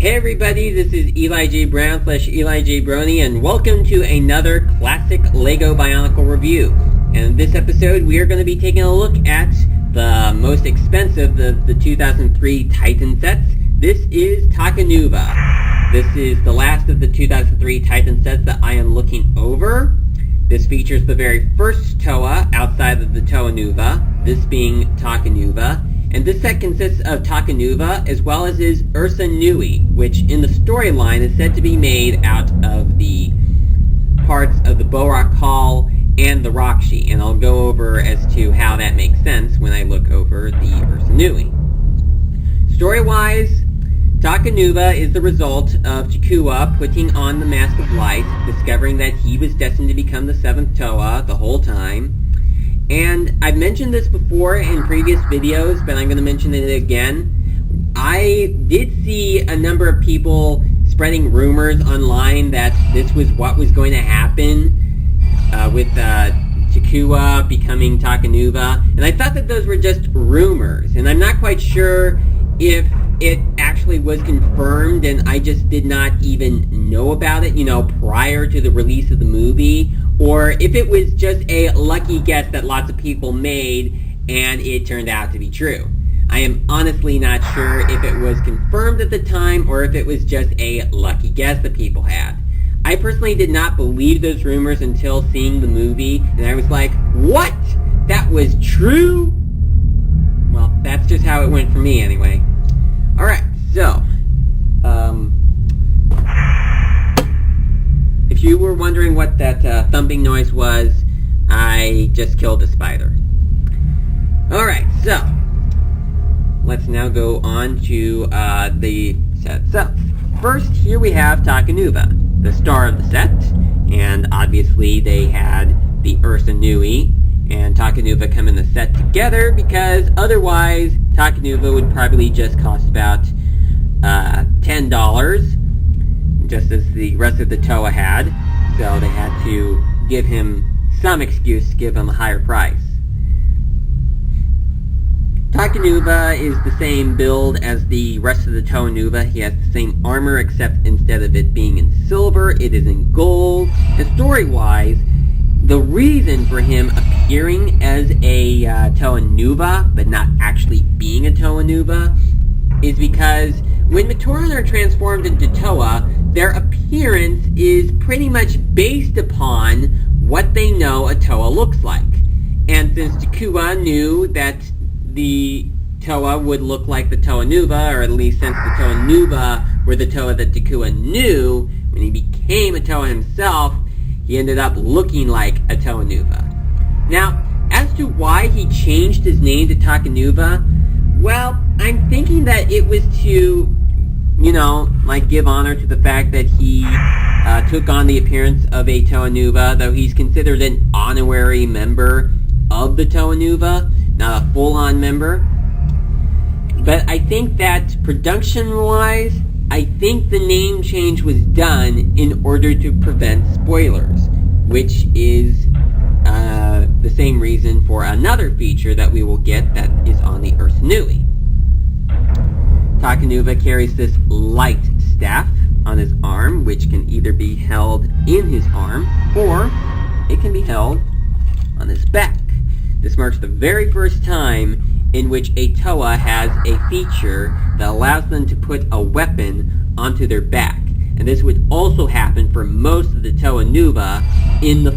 Hey everybody, this is Eli J. Brown / Eli J. Brony, and welcome to another classic LEGO Bionicle review. And in this episode, we are going to be taking a look at the most expensive of the 2003 Titan sets. This is Takanuva. This is the last of the 2003 Titan sets that I am looking over. This features the very first Toa outside of the Takanuva, this being Takanuva. And this set consists of Takanuva as well as his Ursa Nui, which in the storyline is said to be made out of the parts of the Borak Hall and the Rakshi. And I'll go over as to how that makes sense when I look over the Ursa Nui. Story-wise, Takanuva is the result of Chikuwa putting on the Mask of Light, discovering that he was destined to become the 7th Toa the whole time. And I've mentioned this before in previous videos, but I'm going to mention it again. I did see a number of people spreading rumors online that this was what was going to happen with Chikuwa becoming Takanuva. And I thought that those were just rumors. And I'm not quite sure if it actually was confirmed and I just did not even know about it, prior to the release of the movie, or if it was just a lucky guess that lots of people made and it turned out to be true. I am honestly not sure if it was confirmed at the time or if it was just a lucky guess that people had. I personally did not believe those rumors until seeing the movie, and I was like, what? That was true? Well, that's just how it went for me anyway. Alright, so, if you were wondering what that thumping noise was, I just killed a spider. Alright, so, let's now go on to the set. So, first, here we have Takanuva, the star of the set, and obviously they had the Ursa Nui and Takanuva come in the set together, because otherwise Takanuva would probably just cost about $10, just as the rest of the Toa had, so they had to give him some excuse to give him a higher price. Takanuva is the same build as the rest of the Takanuva. He has the same armor, except instead of it being in silver, it is in gold. And story-wise, the reason for him appearing as a Takanuva, but not actually being a Takanuva, is because when MATORA'S are transformed into Toa, their appearance is pretty much based upon what they know a Toa looks like. And since Chikuwa knew that the Toa would look like the Takanuva, or at least since the Takanuva were the Toa that Chikuwa knew, when he became a Toa himself, he ended up looking like a Takanuva. Now, as to why he changed his name to Takanuva, well, I'm thinking that it was to, give honor to the fact that he took on the appearance of a Takanuva, though he's considered an honorary member of the Takanuva, not a full-on member. But I think that production-wise, I think the name change was done in order to prevent spoilers, which is the same reason for another feature that we will get that is on the Ursa Nui. Takanuva carries this light staff on his arm, which can either be held in his arm, or it can be held on his back. This marks the very first time in which a Toa has a feature that allows them to put a weapon onto their back. And this would also happen for most of the Takanuva in the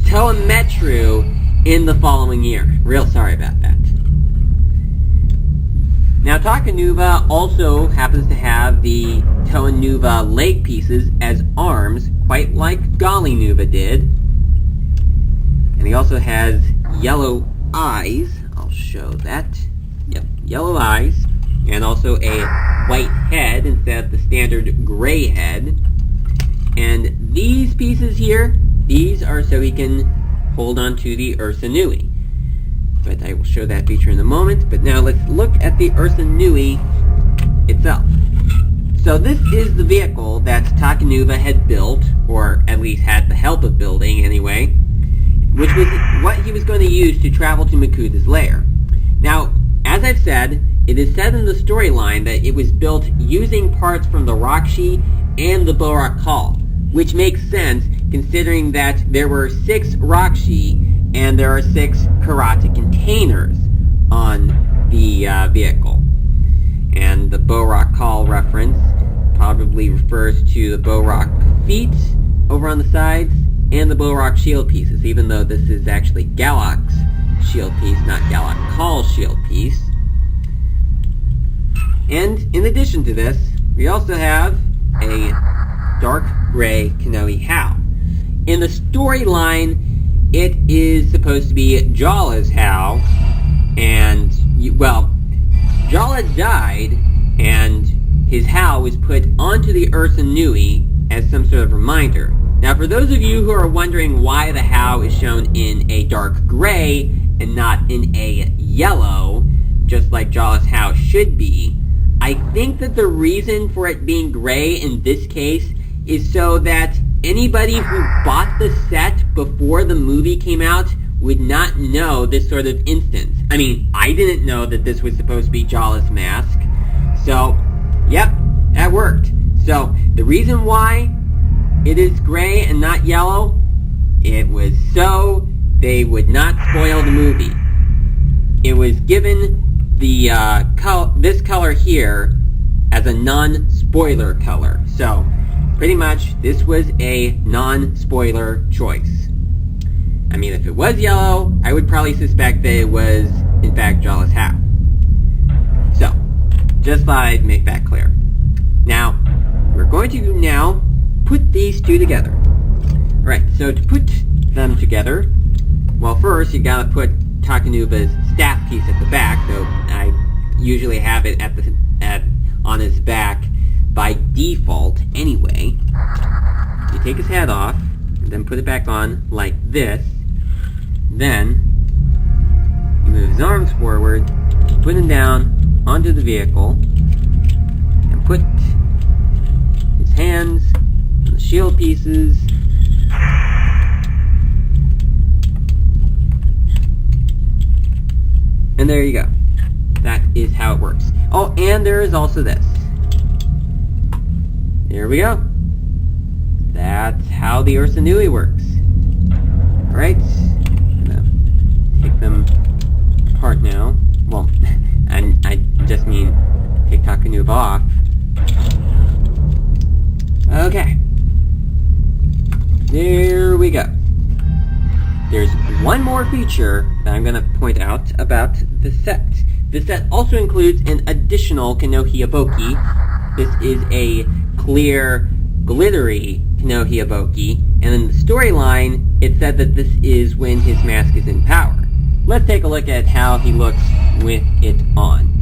Toa Metru in the following year. Real sorry about that. Now, Takanuva also happens to have the Takanuva leg pieces as arms, quite like Gollynuva did. And he also has yellow eyes. I'll show that. Yep, yellow eyes. And also a white head instead of the standard gray head. And these pieces here, these are so he can hold on to the Ursa Nui. But I will show that feature in a moment. But now let's look at the Ursa Nui itself. So this is the vehicle that Takanuva had built, or at least had the help of building anyway, which was what he was going to use to travel to Makuda's lair. Now, as I've said, it is said in the storyline that it was built using parts from the Rakshi and the Bionicle, which makes sense considering that there were 6 Rakshi and there are 6 karate containers on the vehicle. And the Bionicle reference probably refers to the Bionicle feet over on the sides and the Bionicle shield pieces, even though this is actually Galak's shield piece, not Bionicle shield piece. And in addition to this, we also have a dark gray Kanohi Hao. In the storyline, it is supposed to be Jala's Hao, and, well, Jala died, and his Hao was put onto the Ursa Nui as some sort of reminder. Now, for those of you who are wondering why the Hao is shown in a dark gray and not in a yellow, just like Jala's Hao should be, I think that the reason for it being gray in this case is so that anybody who bought the set before the movie came out would not know this sort of instance. I mean, I didn't know that this was supposed to be Jala's mask. So, yep, that worked. So, the reason why it is gray and not yellow, it was so they would not spoil the movie. It was given the this color here as a non-spoiler color. So, pretty much, this was a non-spoiler choice. I mean, if it was yellow, I would probably suspect that it was, in fact, Jala's Hao. So, just thought I'd make that clear. Now, we're going to now put these two together. Alright, so to put them together, well, first you gotta put Takanuva's staff piece at the back, though I usually have it on his back by default anyway. You take his head off, and then put it back on like this. Then, you move his arms forward, put him down onto the vehicle, and put his hands on the shield pieces. And there you go. That is how it works. Oh, and there is also this. Here we go. That's how the Ursa Nui works. Alright. I'm gonna take them apart now. Well, and I just mean take Takanuva off. Okay. There we go. There's one more feature that I'm going to point out about the set. The set also includes an additional Kanohi Aboki. This is a clear, glittery Kanohi Aboki, and in the storyline, it said that this is when his mask is in power. Let's take a look at how he looks with it on.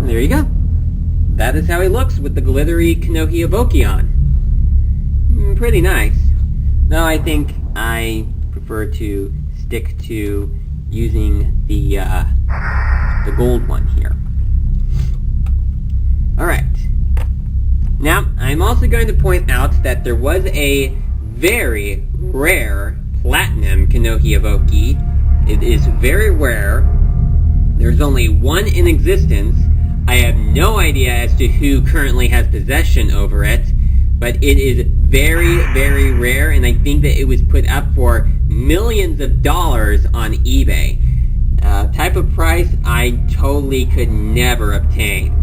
There you go. That is how he looks with the glittery Kanohi Aboki on. Pretty nice. Though I think I prefer to stick to using the gold one here. Alright. Now, I'm also going to point out that there was a very rare platinum Kanohi Aboki. It is very rare. There's only one in existence. I have no idea as to who currently has possession over it, but it is very, very rare, and I think that it was put up for millions of dollars on eBay. Type of price I totally could never obtain.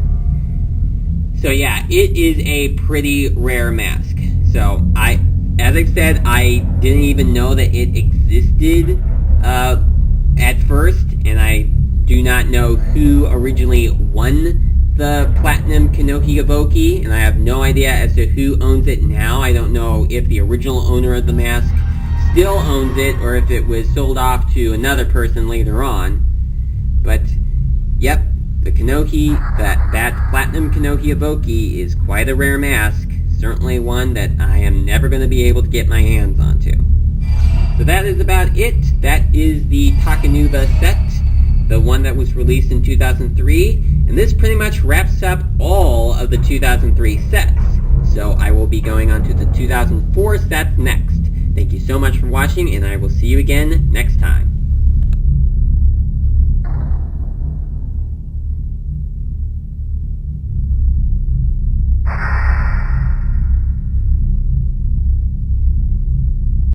So yeah, it is a pretty rare mask. So, as I said, I didn't even know that it existed at first, and I do not know who originally won the Platinum Kanohi Aboki, and I have no idea as to who owns it now. I don't know if the original owner of the mask still owns it, or if it was sold off to another person later on. But, yep, the Kanohi, that Platinum Kanohi Aboki is quite a rare mask. Certainly one that I am never going to be able to get my hands onto. So that is about it. That is the Takanuva set, the one that was released in 2003, and this pretty much wraps up all of the 2003 sets. So I will be going on to the 2004 sets next. Thank you so much for watching, and I will see you again next time.